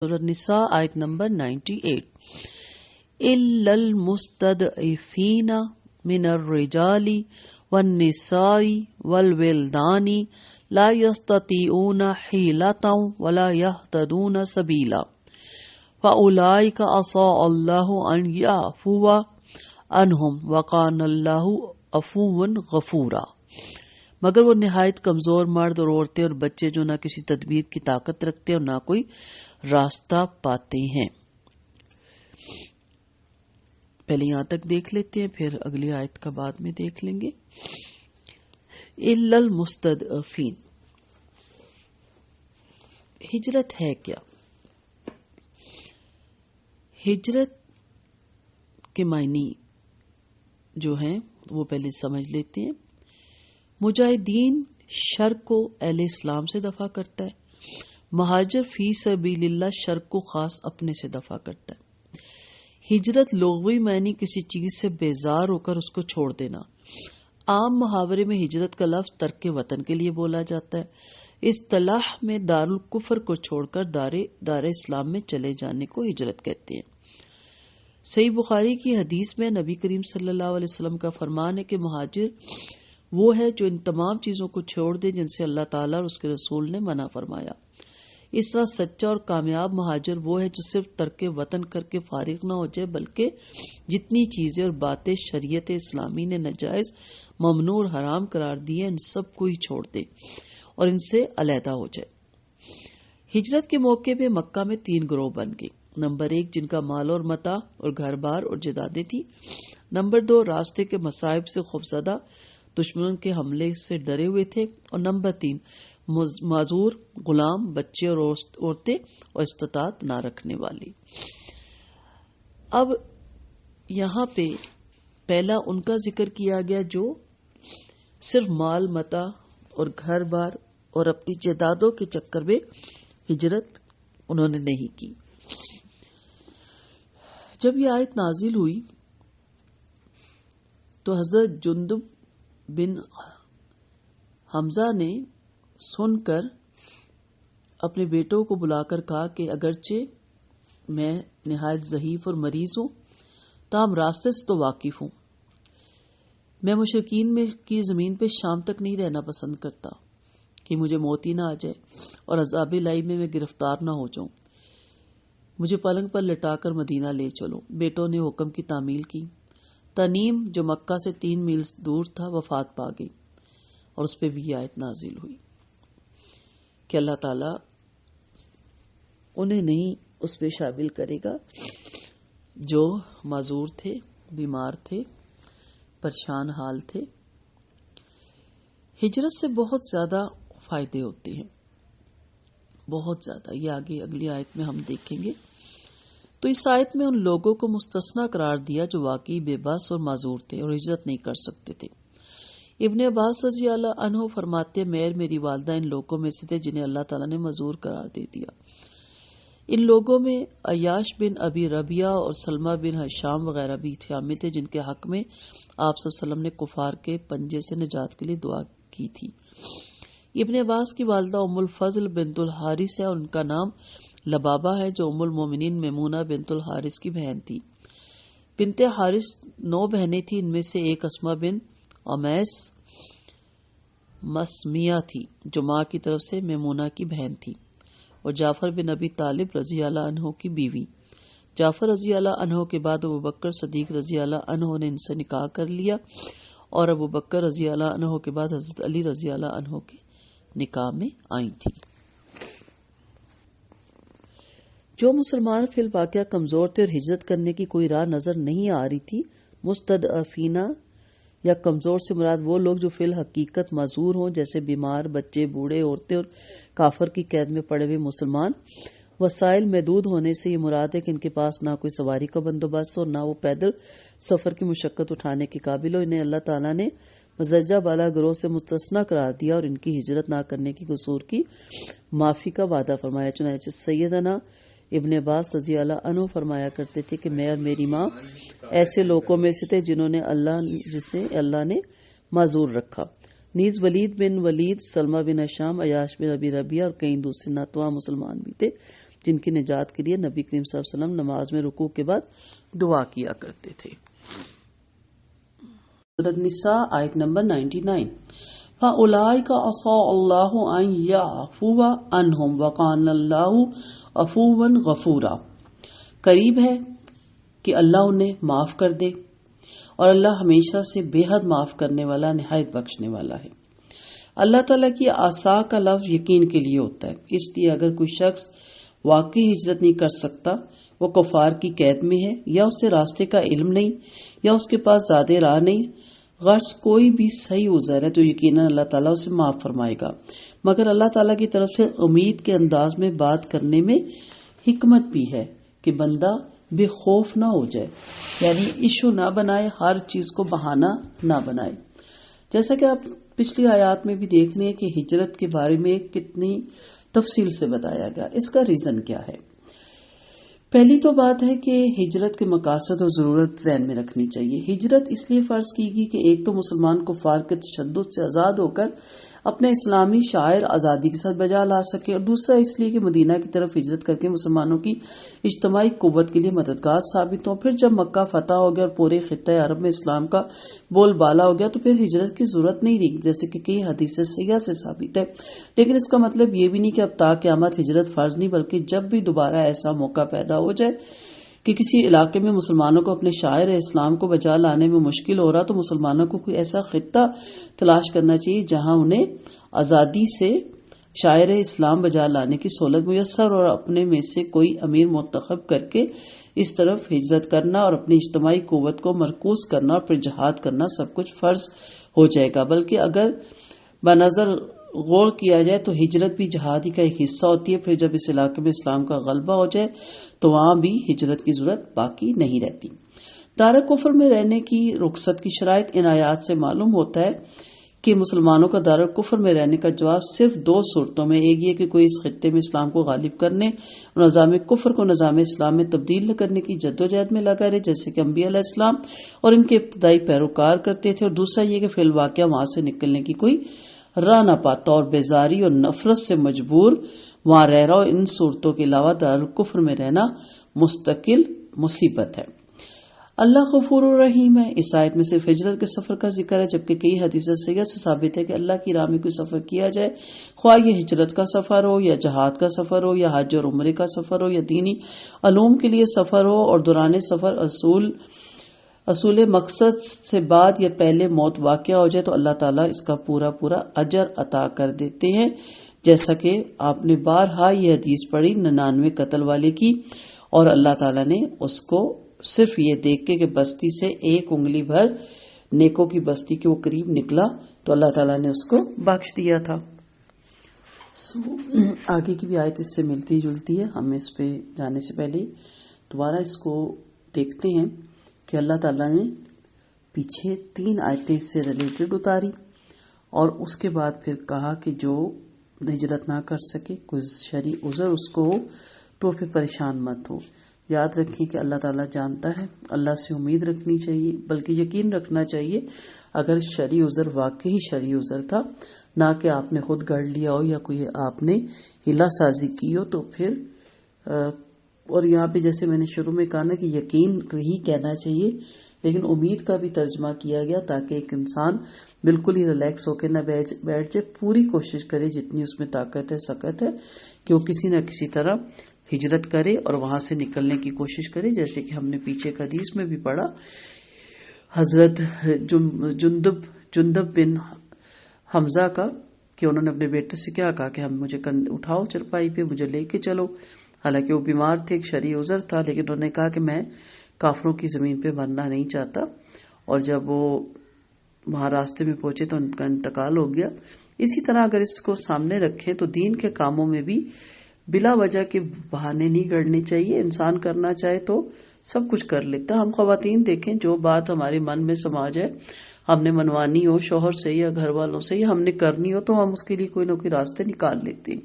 سورہ النساء آیت نمبر 98 الا المستضعفین من الرجال والنساء والولدان لا يستطيعون حیلة ولا يهتدون سبیلا فاولئک عسى الله ان يعفو عنهم وكان الله عفوا غفورا۔ مگر وہ نہایت کمزور مرد اور عورتیں اور بچے جو نہ کسی تدبیر کی طاقت رکھتے اور نہ کوئی راستہ پاتے ہیں۔ پہلے یہاں تک دیکھ لیتے ہیں، پھر اگلی آیت کا بعد میں دیکھ لیں گے۔ الا المستضعفین، ہجرت ہے کیا؟ ہجرت کے معنی جو ہیں وہ پہلے سمجھ لیتے ہیں۔ مجاہدین شر کو اہل اسلام سے دفع کرتا ہے، مہاجر فی سبیل اللہ شر کو خاص اپنے سے دفع کرتا ہے۔ ہجرت لغوی معنی کسی چیز سے بیزار ہو کر اس کو چھوڑ دینا۔ عام محاورے میں ہجرت کا لفظ ترک وطن کے لیے بولا جاتا ہے۔ اصطلاح میں دارالکفر کو چھوڑ کر دار اسلام میں چلے جانے کو ہجرت کہتے ہیں۔ صحیح بخاری کی حدیث میں نبی کریم صلی اللہ علیہ وسلم کا فرمان ہے کہ مہاجر وہ ہے جو ان تمام چیزوں کو چھوڑ دے جن سے اللہ تعالیٰ اور اس کے رسول نے منع فرمایا۔ اس طرح سچا اور کامیاب مہاجر وہ ہے جو صرف ترک وطن کر کے فارغ نہ ہو جائے، بلکہ جتنی چیزیں اور باتیں شریعت اسلامی نے ناجائز، ممنوع اور حرام قرار دی ہیں ان سب کو ہی چھوڑ دے اور ان سے علیحدہ ہو جائے۔ ہجرت کے موقع پہ مکہ میں 3 گروہ بن گئے۔ نمبر 1 جن کا مال اور متاع اور گھر بار اور جائیدادیں تھی۔ نمبر 2 راستے کے مصائب سے خوفزدہ، دشمنوں کے حملے سے ڈرے ہوئے تھے، اور نمبر 3 معذور، غلام، بچے اور عورتیں اور استطاعت نہ رکھنے والی۔ اب یہاں پہ پہلا ان کا ذکر کیا گیا جو صرف مال متاع اور گھر بار اور اپنی جائیدادوں کے چکر میں ہجرت انہوں نے نہیں کی۔ جب یہ آیت نازل ہوئی تو حضرت جندب بن حمزہ نے سن کر اپنے بیٹوں کو بلا کر کہا کہ اگرچہ میں نہایت ضعیف اور مریض ہوں تاہم راستے سے تو واقف ہوں، میں مشرکین میں کی زمین پہ شام تک نہیں رہنا پسند کرتا کہ مجھے موت ہی نہ آ جائے اور عذاب الہی میں گرفتار نہ ہو جاؤں، مجھے پلنگ پر لٹا کر مدینہ لے چلو۔ بیٹوں نے حکم کی تعمیل کی۔ تنیم جو مکہ سے 3 میل دور تھا وفات پا گئی، اور اس پہ بھی یہ آیت نازل ہوئی کہ اللہ تعالیٰ انہیں نہیں اس پہ شامل کرے گا جو معذور تھے، بیمار تھے، پریشان حال تھے۔ ہجرت سے بہت زیادہ فائدے ہوتے ہیں، بہت زیادہ، یہ آگے اگلی آیت میں ہم دیکھیں گے۔ تو اس آیت میں ان لوگوں کو مستثنی قرار دیا جو واقعی بے بس اور معذور تھے اور ہجرت نہیں کر سکتے تھے۔ ابن عباس رضی اللہ عنہ فرماتے میری والدہ ان لوگوں میں سے تھے جنہیں اللہ تعالیٰ نے معذور قرار دے دیا۔ ان لوگوں میں عیاش بن ابی ربیعہ اور سلمہ بن ہشام وغیرہ بھی شامل تھے جن کے حق میں آپ صلی اللہ علیہ وسلم نے کفار کے پنجے سے نجات کے لیے دعا کی تھی۔ ابن عباس کی والدہ ام الفضل بنت الحارث ہے اور ان کا نام لبابہ ہے جو ام المومنین میمونہ بنت الحارث کی بہن تھی۔ بنت حارث 9 بہنیں تھیں، ان میں سے ایک اسما بن امیس مسمیہ تھی جو ماں کی طرف سے میمونہ کی بہن تھی، اور جعفر بن ابی طالب رضی اللہ عنہ کی بیوی۔ جعفر رضی اللہ عنہ کے بعد ابوبکر صدیق رضی اللہ عنہ نے ان سے نکاح کر لیا، اور ابوبکر رضی اللہ عنہ کے بعد حضرت علی رضی اللہ عنہ کے نکاح میں آئی تھی۔ جو مسلمان فی الواقعہ کمزور تھے اور ہجرت کرنے کی کوئی راہ نظر نہیں آ رہی تھی، مستضعفینہ یا کمزور سے مراد وہ لوگ جو فی الحقیقت معذور ہوں، جیسے بیمار، بچے، بوڑھے، عورتیں اور کافر کی قید میں پڑے ہوئے مسلمان۔ وسائل محدود ہونے سے یہ مراد ہے کہ ان کے پاس نہ کوئی سواری کا بندوبست ہو، نہ وہ پیدل سفر کی مشقت اٹھانے کے قابل ہو۔ انہیں اللہ تعالیٰ نے مزجہ بالا گروہ سے مستثنی قرار دیا اور ان کی ہجرت نہ کرنے کی قصور کی معافی کا وعدہ فرمایا۔ چنانچہ سیدنا ابن عباس رضی اللہ عنہ فرمایا کرتے تھے کہ میں اور میری ماں ایسے لوگوں میں سے تھے جسے اللہ نے معذور رکھا۔ نیز ولید بن ولید، سلمہ بن ہشام، عیاش بن ابی ربیعہ اور کئی دوسرے ناتواں مسلمان بھی تھے جن کی نجات کے لیے نبی کریم صلی اللہ علیہ وسلم نماز میں رکوع کے بعد دعا کیا کرتے تھے۔ سورۃ النساء آیت نمبر 99، فَأُولَٰئِکَ عَسَىٰ اللَّهُ أَن يَعْفُوَ عَنْهُمْ وَكَانَ اللَّهُ عَفُوًّا غَفُورًا۔ قریب ہے کہ اللہ انہیں معاف کر دے، اور اللہ ہمیشہ سے بے حد معاف کرنے والا، نہایت بخشنے والا ہے۔ اللہ تعالیٰ کی عصا کا لفظ یقین کے لیے ہوتا ہے، اس لیے اگر کوئی شخص واقعی ہجرت نہیں کر سکتا، وہ کفار کی قید میں ہے، یا اسے راستے کا علم نہیں، یا اس کے پاس زیادہ راہ نہیں، غرض کوئی بھی صحیح عذر ہے، تو یقیناً اللہ تعالیٰ اسے معاف فرمائے گا۔ مگر اللہ تعالیٰ کی طرف سے امید کے انداز میں بات کرنے میں حکمت بھی ہے کہ بندہ بے خوف نہ ہو جائے، یعنی ایشو نہ بنائے، ہر چیز کو بہانہ نہ بنائے۔ جیسا کہ آپ پچھلی آیات میں بھی دیکھ رہے ہیں کہ ہجرت کے بارے میں کتنی تفصیل سے بتایا گیا، اس کا ریزن کیا ہے۔ پہلی تو بات ہے کہ ہجرت کے مقاصد اور ضرورت ذہن میں رکھنی چاہیے۔ ہجرت اس لیے فرض کی گئی کہ ایک تو مسلمان کفار کے تشدد سے آزاد ہو کر اپنے اسلامی شعائر آزادی کے ساتھ بجا لا سکے، اور دوسرا اس لیے کہ مدینہ کی طرف ہجرت کر کے مسلمانوں کی اجتماعی قوت کے لیے مددگار ثابت ہوں۔ پھر جب مکہ فتح ہو گیا اور پورے خطہ عرب میں اسلام کا بول بالا ہو گیا تو پھر ہجرت کی ضرورت نہیں رہی، جیسے کہ کئی حدیث صحیحہ سے ثابت ہے۔ لیکن اس کا مطلب یہ بھی نہیں کہ اب تا قیامت ہجرت فرض نہیں، بلکہ جب بھی دوبارہ ایسا موقع پیدا ہو جائے کہ کسی علاقے میں مسلمانوں کو اپنے شاعر اسلام کو بجا لانے میں مشکل ہو رہا، تو مسلمانوں کو کوئی ایسا خطہ تلاش کرنا چاہیے جہاں انہیں آزادی سے شاعر اسلام بجا لانے کی سہولت میسر، اور اپنے میں سے کوئی امیر منتخب کر کے اس طرف ہجرت کرنا اور اپنی اجتماعی قوت کو مرکوز کرنا اور پھر جہاد کرنا سب کچھ فرض ہو جائے گا۔ بلکہ اگر بنظر غور کیا جائے تو ہجرت بھی جہاد ہی کا ایک حصہ ہوتی ہے۔ پھر جب اس علاقے میں اسلام کا غلبہ ہو جائے تو وہاں بھی ہجرت کی ضرورت باقی نہیں رہتی۔ دار کفر میں رہنے کی رخصت کی شرائط ان آیات سے معلوم ہوتا ہے کہ مسلمانوں کا دار کفر میں رہنے کا جواب صرف دو صورتوں میں، ایک یہ کہ کوئی اس خطے میں اسلام کو غالب کرنے اور نظام کفر کو نظام اسلام میں تبدیل نہ کرنے کی جدوجہد میں لگا رہے، جیسے کہ انبیاء علیہ السلام اور ان کے ابتدائی پیروکار کرتے تھے، اور دوسرا یہ کہ فی الواقعہ وہاں سے نکلنے کی کوئی راہ نہ پاتا اور بیزاری اور نفرت سے مجبور وہاں رہ رہا ہو۔ ان صورتوں کے علاوہ دارالکفر میں رہنا مستقل مصیبت ہے۔ اللہ غفور الرحیم ہے۔ اس آیت میں صرف ہجرت کے سفر کا ذکر ہے، جبکہ کئی حدیث صحیحہ سے ثابت ہے کہ اللہ کی راہ میں کوئی سفر کیا جائے، خواہ یہ ہجرت کا سفر ہو یا جہاد کا سفر ہو یا حج اور عمرے کا سفر ہو یا دینی علوم کے لیے سفر ہو، اور دوران سفر اصول مقصد سے بعد یا پہلے موت واقع ہو جائے تو اللہ تعالیٰ اس کا پورا اجر عطا کر دیتے ہیں، جیسا کہ آپ نے بارہا یہ حدیث پڑھی 99 قتل والے کی، اور اللہ تعالیٰ نے اس کو صرف یہ دیکھ کے کہ بستی سے ایک انگلی بھر نیکوں کی بستی کے وہ قریب نکلا تو اللہ تعالیٰ نے اس کو بخش دیا تھا۔ آگے کی بھی آیت اس سے ملتی جلتی ہے، ہم اس پہ جانے سے پہلے دوبارہ اس کو دیکھتے ہیں کہ اللہ تعالیٰ نے پیچھے 3 آیتیں اس سے ریلیٹڈ اتاری، اور اس کے بعد پھر کہا کہ جو ہجرت نہ کر سکے، کوئی شرعی عذر اس کو ہو تو پھر پریشان مت ہو۔ یاد رکھیں کہ اللہ تعالیٰ جانتا ہے، اللہ سے امید رکھنی چاہیے، بلکہ یقین رکھنا چاہیے اگر شرعی عذر واقعی شرعی عذر تھا، نہ کہ آپ نے خود گڑھ لیا ہو یا کوئی آپ نے ہلا سازی کی ہو، تو پھر اور یہاں پہ جیسے میں نے شروع میں کہا نا کہ یقین ہی کہنا چاہیے، لیکن امید کا بھی ترجمہ کیا گیا تاکہ ایک انسان بالکل ہی ریلیکس ہو کے نہ بیٹھ جائے، پوری کوشش کرے جتنی اس میں طاقت ہے سکت ہے کہ وہ کسی نہ کسی طرح ہجرت کرے اور وہاں سے نکلنے کی کوشش کرے، جیسے کہ ہم نے پیچھے ایک حدیث میں بھی پڑھا حضرت جندب بن حمزہ کا، کہ انہوں نے اپنے بیٹے سے کیا کہا کہ ہم مجھے اٹھاؤ چرپائی پہ، مجھے لے کے چلو، حالانکہ وہ بیمار تھے، ایک شرعی عذر تھا، لیکن انہوں نے کہا کہ میں کافروں کی زمین پہ مرنا نہیں چاہتا، اور جب وہ وہاں راستے میں پہنچے تو ان کا انتقال ہو گیا۔ اسی طرح اگر اس کو سامنے رکھیں تو دین کے کاموں میں بھی بلا وجہ کے بہانے نہیں گڑنے چاہیے، انسان کرنا چاہے تو سب کچھ کر لیتا۔ ہم خواتین دیکھیں، جو بات ہمارے من میں سما جائے، ہم نے منوانی ہو شوہر سے یا گھر والوں سے، یا ہم نے کرنی ہو، تو ہم اس کے لیے کوئی نہ کوئی راستے نکال لیتے ہیں۔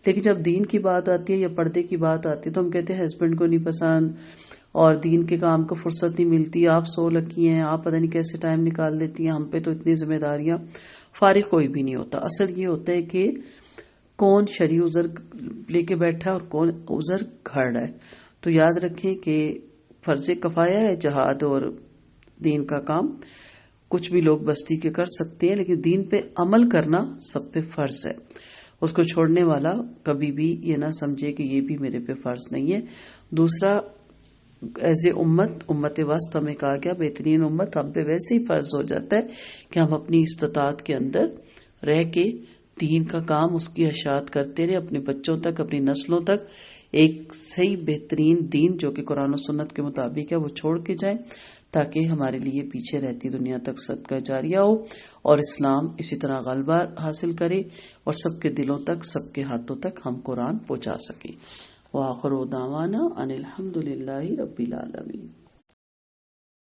لیکن جب دین کی بات آتی ہے یا پردے کی بات آتی ہے تو ہم کہتے ہیں ہسبینڈ کو نہیں پسند اور دین کے کام کو فرصت نہیں ملتی، آپ سو لکی ہیں، آپ پتہ نہیں کیسے ٹائم نکال لیتی ہیں، ہم پہ تو اتنی ذمہ داریاں، فارغ کوئی بھی نہیں ہوتا۔ اصل یہ ہوتا ہے کہ کون شرعی عذر لے کے بیٹھا اور کون عذر گھڑ رہا ہے. تو یاد رکھیں کہ فرض کفایہ ہے جہاد اور دین کا کام. کچھ بھی لوگ بستی کے کر سکتے ہیں، لیکن دین پہ عمل کرنا سب پہ فرض ہے. اس کو چھوڑنے والا کبھی بھی یہ نہ سمجھے کہ یہ بھی میرے پہ فرض نہیں ہے. دوسرا، ایز اے امت وسط ہمیں کہا گیا بہترین امت، ہم پہ ویسے ہی فرض ہو جاتا ہے کہ ہم اپنی استطاعت کے اندر رہ کے دین کا کام، اس کی اشاعت کرتے رہے، اپنے بچوں تک، اپنی نسلوں تک ایک صحیح بہترین دین جو کہ قرآن و سنت کے مطابق ہے وہ چھوڑ کے جائیں، تاکہ ہمارے لیے پیچھے رہتی دنیا تک صدقہ جاریہ ہو اور اسلام اسی طرح غلبہ حاصل کرے اور سب کے دلوں تک، سب کے ہاتھوں تک ہم قرآن پہنچا سکیں. وآخر دعوانا ان الحمد للہ رب العالمین.